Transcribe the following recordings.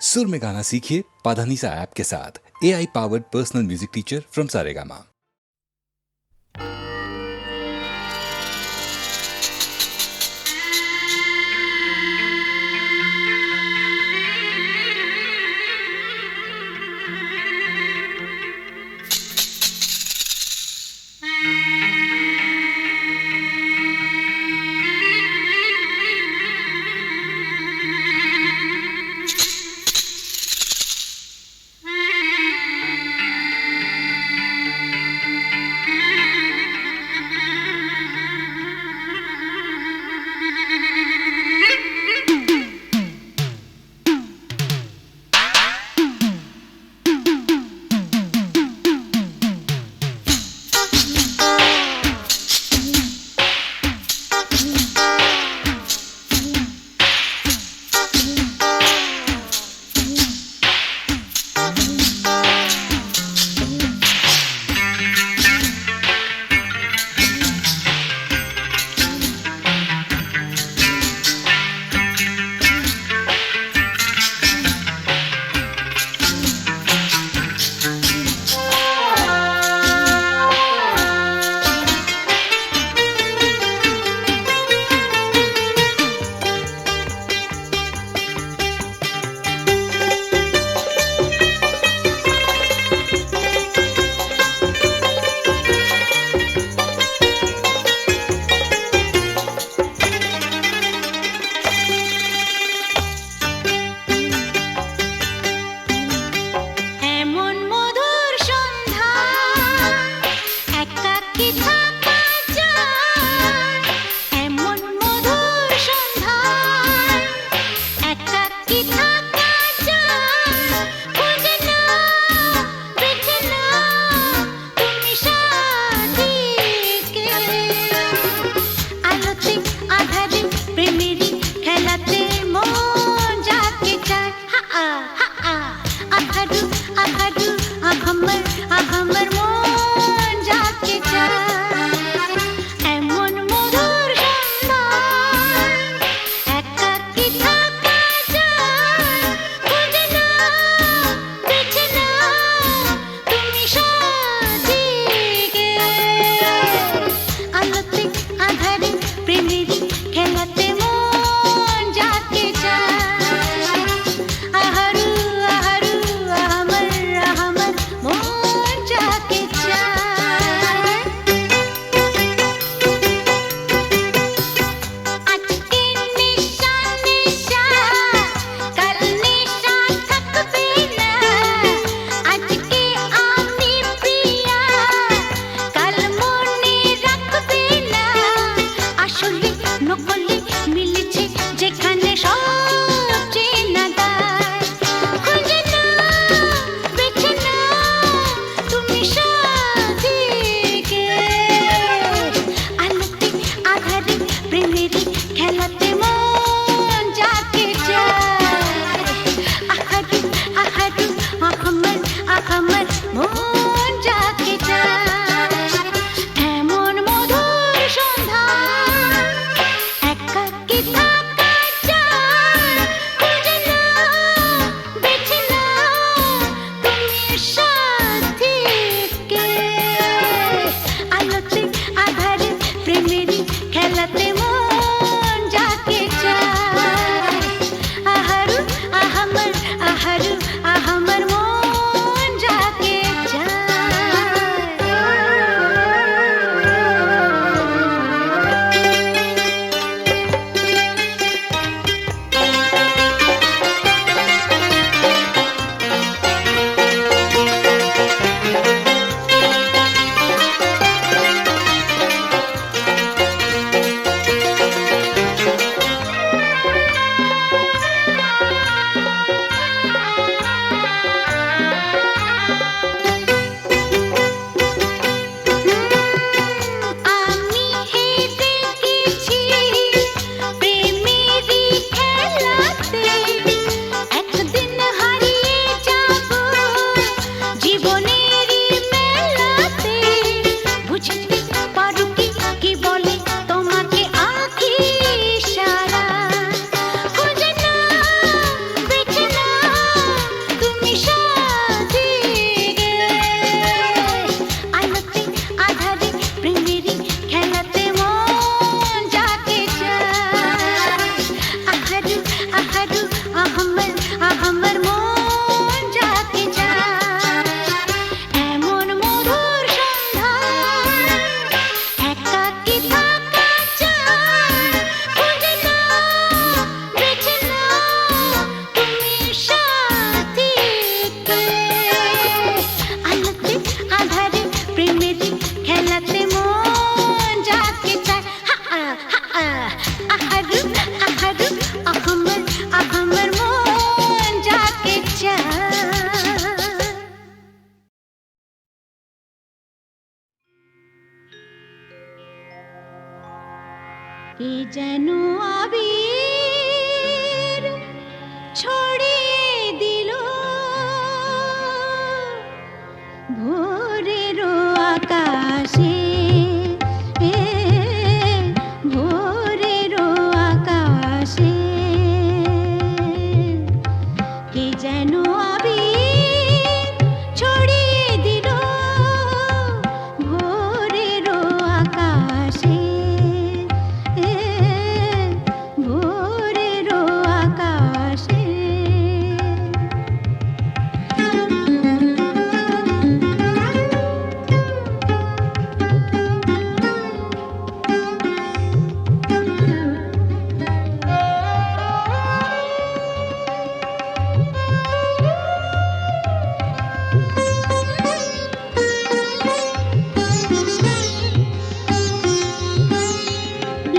सुर में गाना सीखिए पाधानीसा ऐप के साथ। AI powered personal music teacher from Saregama. কে যেন আবির ছড়িয়ে দিল ভোরের আকাশে, ভোরের আকাশে কে যেন আবির ছড়িয়ে দিল ভোরের আকাশে, ভোরের আকাশে।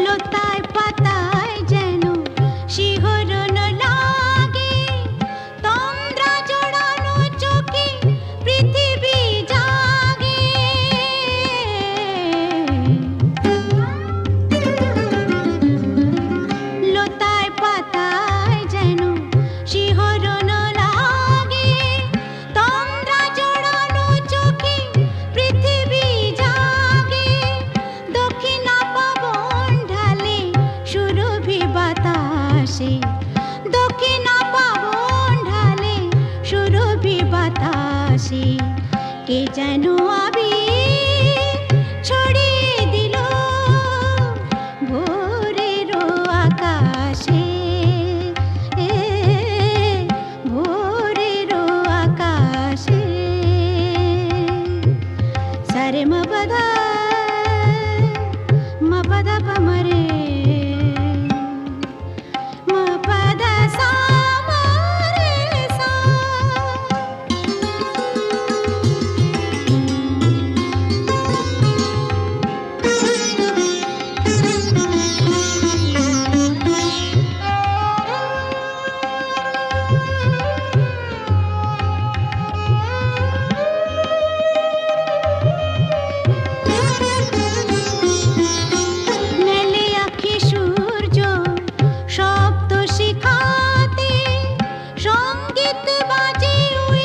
লতায় পাতায় যেন শিহরণ লাগে, তন্দ্রা জড়ানো চোখে পৃথিবী জাগে। লতায় পাতায় যেন শিহরণ লাগে, তন্দ্রা জড়ানো চোখে পৃথিবী জাগে। দক্ষিণা পবন ঢালে সুরভি বাতাসে, দক্ষিণা পবন ঢালে সুরভি বাতাসে কে যেন আবির ছড়িয়ে দিল ভোরের আকাশে, ভোরের আকাশে। সারে মপদা মপদা পমরে মপদা সা মরে সা। মেলে আঁখি সূর্য শব্দ শিখাতে, সঙ্গীত বাজে ওই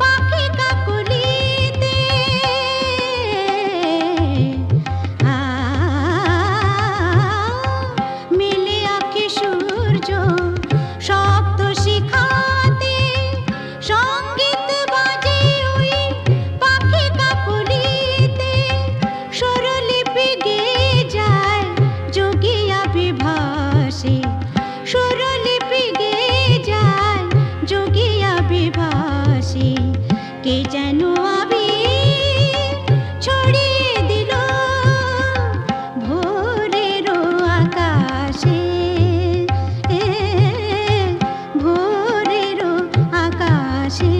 পাখি কাকলিতে। মেলে আঁখি সূর্য শব্দ শিখাতে, সঙ্গীত বাজে ওই পাখি কাকলিতে। স্বরলিপি গেয়ে যায় যোগিয়া বিভাসে, স্বরলিপি গেয়ে যায় যোগিয়া বিভাসে কে যেন আবির ছড়িয়ে দিল ভোরের আকাশে, ভোরের আকাশে।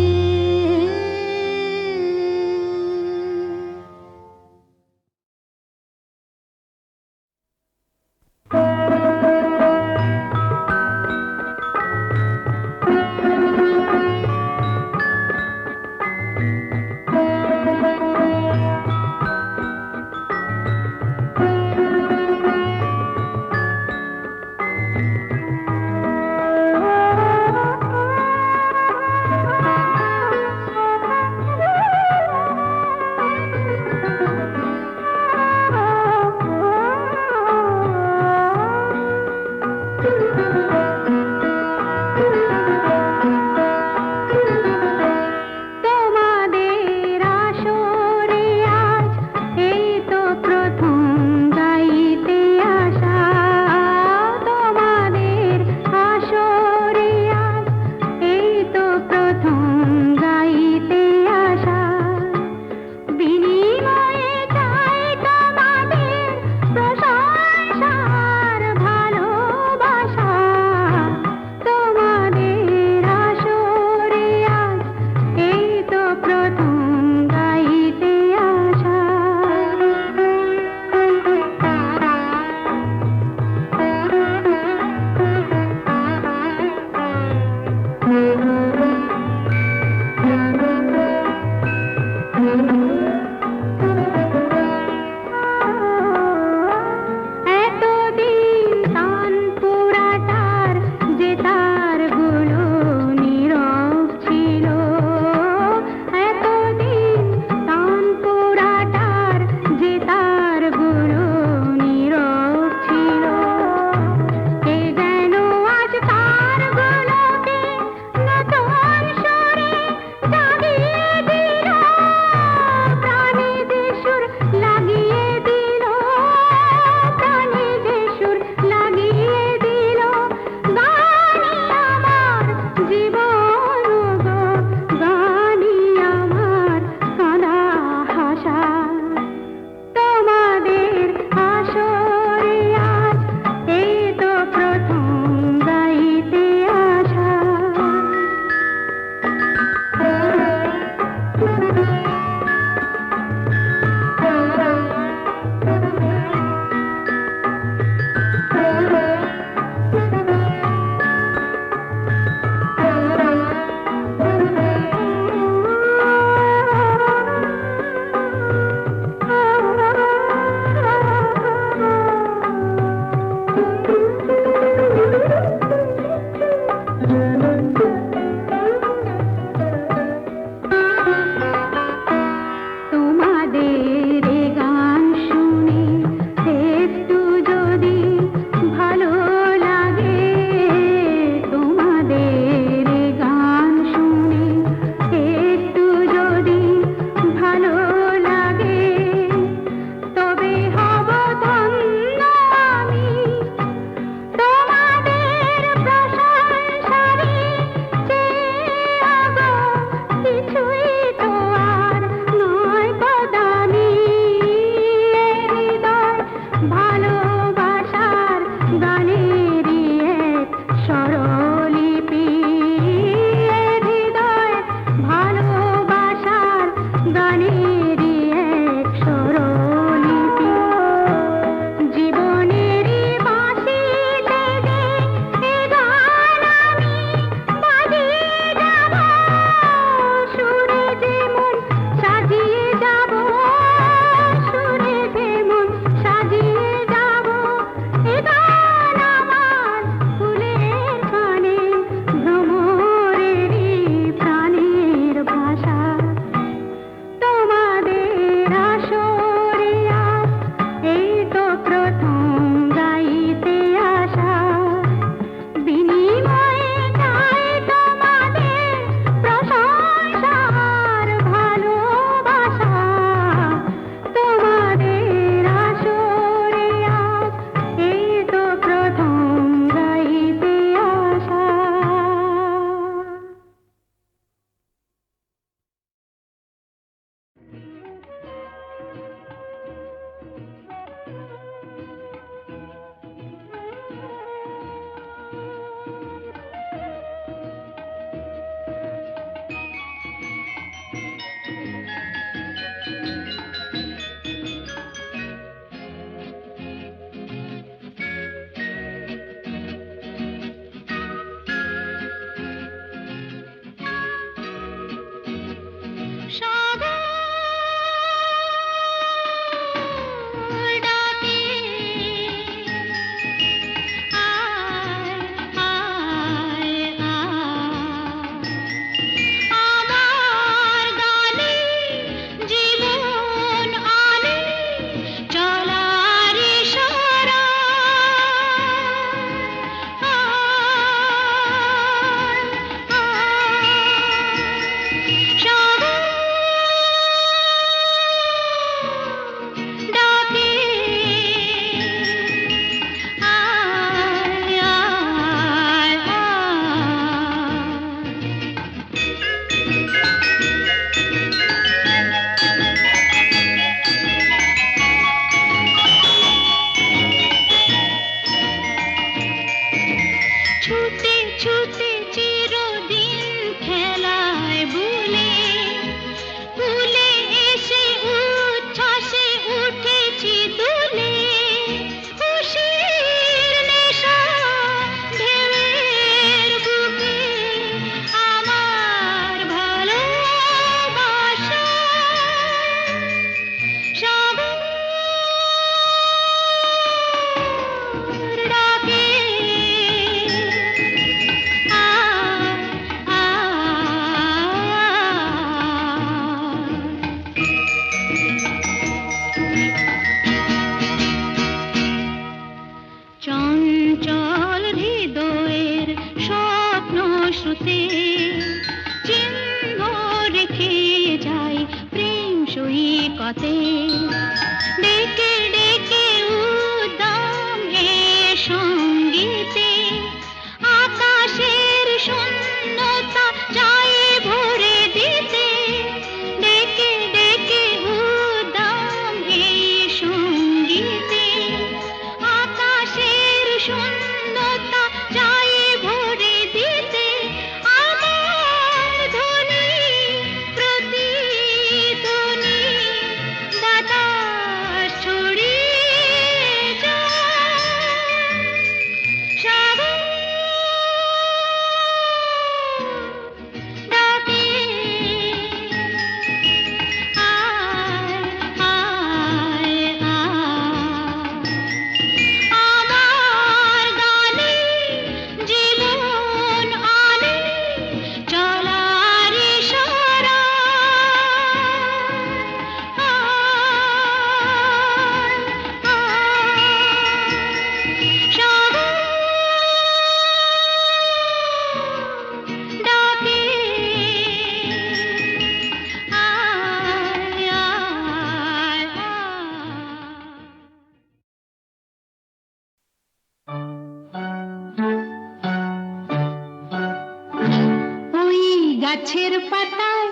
গাছের পাতায়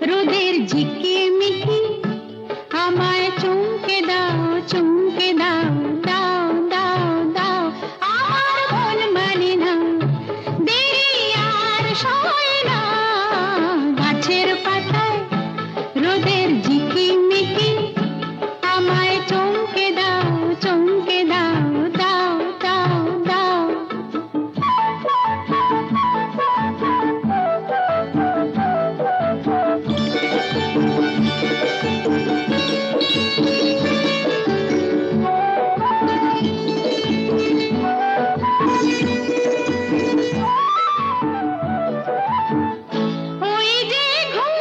রোদের ঝিকিমিকি আমায় চমকে দাও চমকে দাও দাও দাও দাও আমার মন মানে না দেরি আর সয় না গাছের পাতায় রোদের ঝিকিমিকি আমায় চমকে দাও চমকে দাও দাও দাও দাও ওই যে ঘুম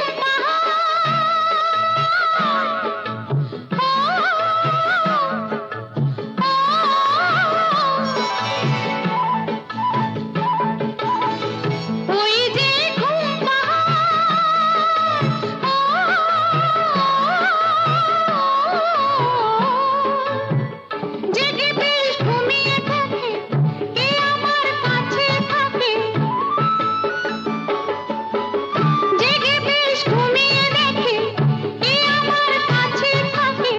ওই যে ঘুম জেগে বেশ ঘুমিয়ে থাকে কে আমার কাছে থাকে জেগে বেশ ঘুমিয়ে দেখে কে আমার কাছে থাকে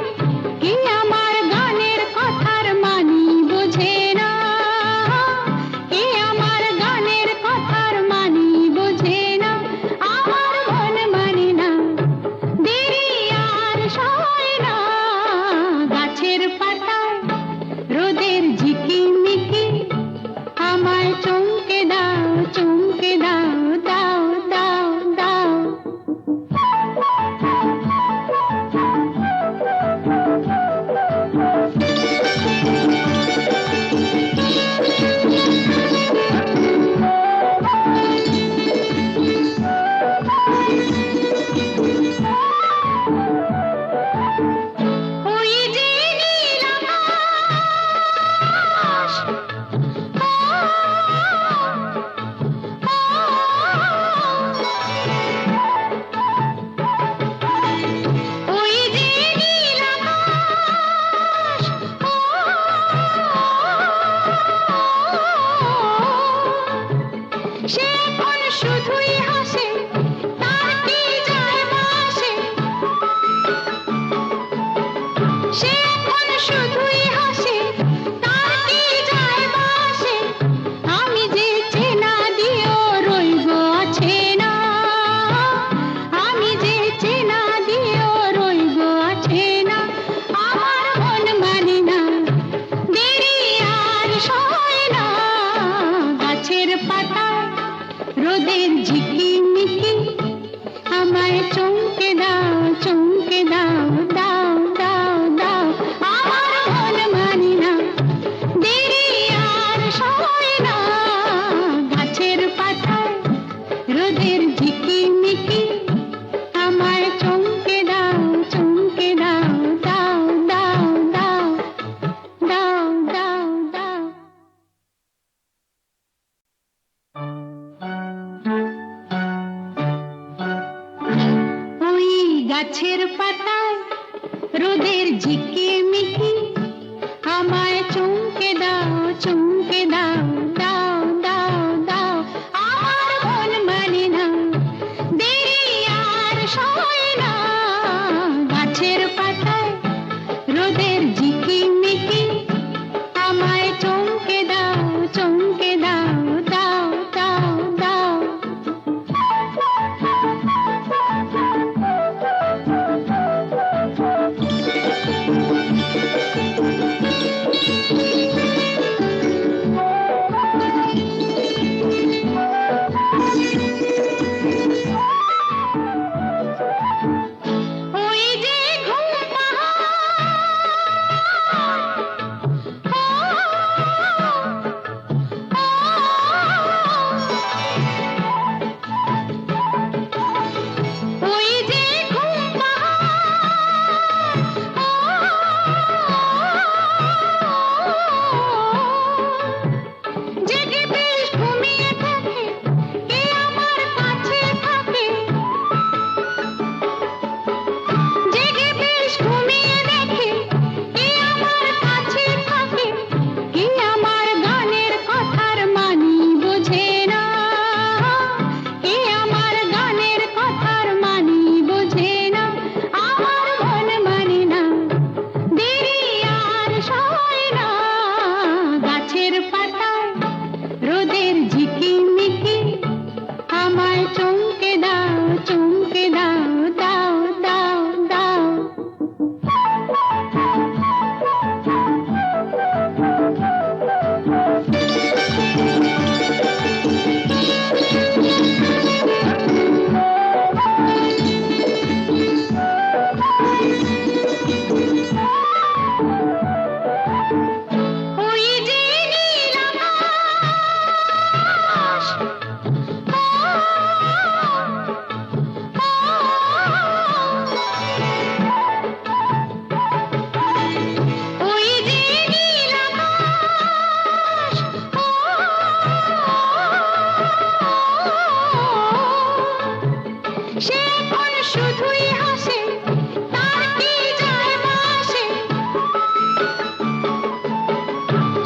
কে আমার গানের কথার মানি বোঝে না কে আমার গানের কথার মানি বোঝে না আমার মন মানে না দেরি আর সয় না গাছের পাতায় রোদের ঝিকিমিকি আমায় চমকে দাও চমকে দাও দাও দাও দাও ওই যে নীল আকাশ ওই যে নীল আকাশ সে এখন শুধুই হাসে তার কি যায় আসে সে এখন শুধুই হাসে তার কি যায় আসে আমি যে চেনা দিয়েও রইব আছে না আমি যে চেনা দিয়েও রইব আছে না আমার মন মানে না দেরি আর সয় না গাছের পাতায় রোদের ঝিকিমিকি আমায় চমকে দাও চমকে দাও দাও দাও দাও আমার মন মানে না দেরি আর সয় না গাছের পাতায় রোদের ঝিকিমিকি আমায় চমকে দাও চমকে দাও দাও দাও দাও দাও দাও দাও ওই গাছের পাতায় রোদের ঝিকিমিকি আমায় চমকে দাও চমকে দাও দাও দাও দাও আমার মন মানে না দেরি আর সয় না গাছের পাতায় রোদের ঝিকিমিকি আমায় চমকে দাও চমকে দাও দাও দাও দাও চমকে দাও, চমকে দাও, দাও দাও দাও। ওই যে নীল আকাশ, ওই যে নীল আকাশ, সে এখন শুধুই হাসে, তার কি যায় আসে,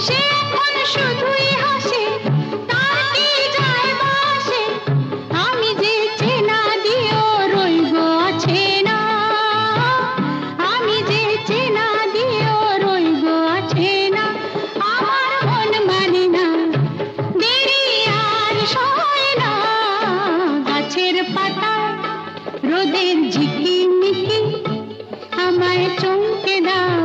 সে এখন শুধুই হাসে, তার কি যায় আসে, আমি যে চেনা দিয়েও রইব আছে না, আমি যে চেনা দিয়েও রইব আছে না, আমার মন মানে না, দেরি আর সয় না, গাছের পাতা রোদের ঝিকিমিকি আমায় চমকে দাও,